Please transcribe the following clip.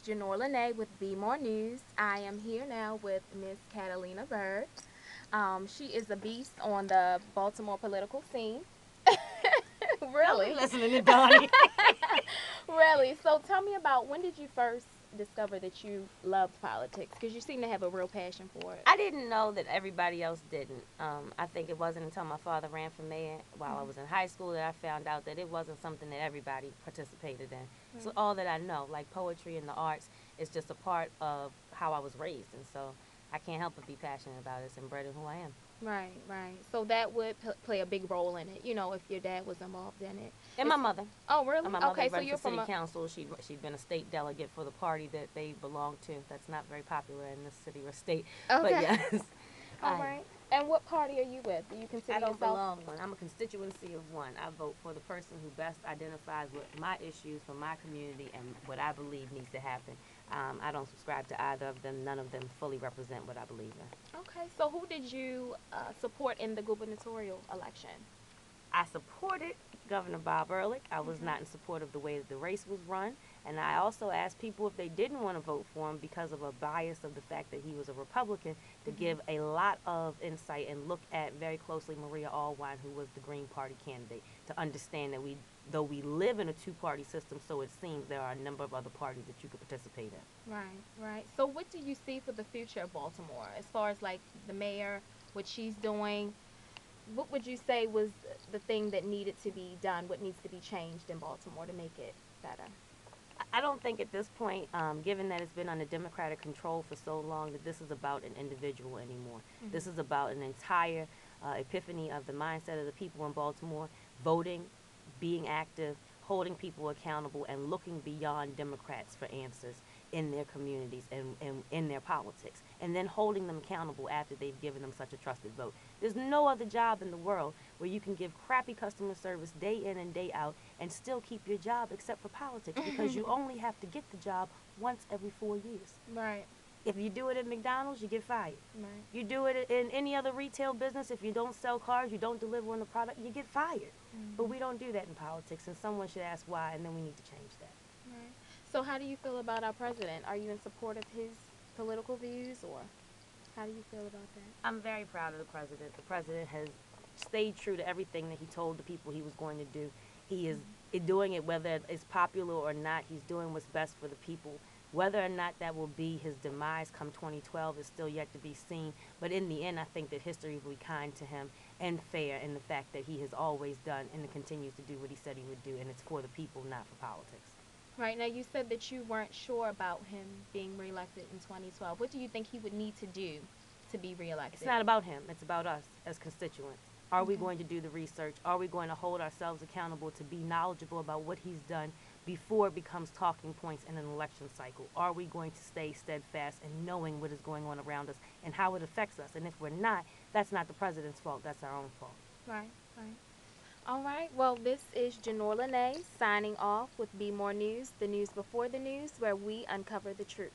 Jenoir Lynne with Be More News. I am here now with Miss Catalina Byrd. She is a beast on the Baltimore political scene. Don't be Really? listening to Doni. Really. So tell me about when did you first discover that you loved politics? Because you seem to have a real passion for it. I didn't know that everybody else didn't. I think it wasn't until my father ran for mayor while I was in high school that I found out that it wasn't something that everybody participated in. So all that I know, like poetry and the arts, is just a part of how I was raised, and so I can't help but be passionate about it. It's inbred in who I am. Right, right. So that would play a big role in it, if your dad was involved in it. And my mother. Oh, really? My mother Okay, so ran you're for from city a. council. She'd been a state delegate for the party that they belonged to. That's not very popular in this city or state, but Okay. yes. All right. And what party are you with? Do you consider I don't yourself? belong one. I'm a constituency of one. I vote for the person who best identifies with my issues for my community and what I believe needs to happen. I don't subscribe to either of them. None of them fully represent what I believe in. Okay. So who did you support in the gubernatorial election? I supported Governor Bob Ehrlich. I was not in support of the way that the race was run. And I also asked people if they didn't want to vote for him because of a bias of the fact that he was a Republican to give a lot of insight and look at very closely Maria Allwine, who was the Green Party candidate, to understand that though we live in a two-party system, so it seems there are a number of other parties that you could participate in. Right, right. So what do you see for the future of Baltimore as far as like the mayor, what she's doing? What would you say was the thing that needed to be done? What needs to be changed in Baltimore to make it better? I don't think at this point, given that it's been under Democratic control for so long, that this is about an individual anymore. This is about an entire epiphany of the mindset of the people in Baltimore, voting, being active, holding people accountable, and looking beyond Democrats for answers in their communities and in their politics, and then holding them accountable after they've given them such a trusted vote. There's no other job in the world where you can give crappy customer service day in and day out and still keep your job except for politics because you only have to get the job once every 4 years. Right, If you do it at McDonald's, you get fired. right. You do it in any other retail business, if you don't sell cars, you don't deliver on the product, you get fired. But we don't do that in politics, and someone should ask why, and then we need to change that. Right. So how do you feel about our president? Are you in support of his political views, or how do you feel about that? I'm very proud of the president. The president has stayed true to everything that he told the people he was going to do. He is doing it whether it's popular or not. He's doing what's best for the people. Whether or not that will be his demise come 2012 is still yet to be seen. But in the end, I think that history will be kind to him and fair in the fact that he has always done and continues to do what he said he would do, and it's for the people, not for politics. Right, now you said that you weren't sure about him being reelected in 2012. What do you think he would need to do to be reelected? It's not about him. It's about us as constituents. Are we going to do the research? Are we going to hold ourselves accountable to be knowledgeable about what he's done before it becomes talking points in an election cycle? Are we going to stay steadfast in knowing what is going on around us and how it affects us? And if we're not, that's not the president's fault. That's our own fault. Right, right. All right, well, this is Jenoir Lynne signing off with Be More News, the news before the news, where we uncover the truth.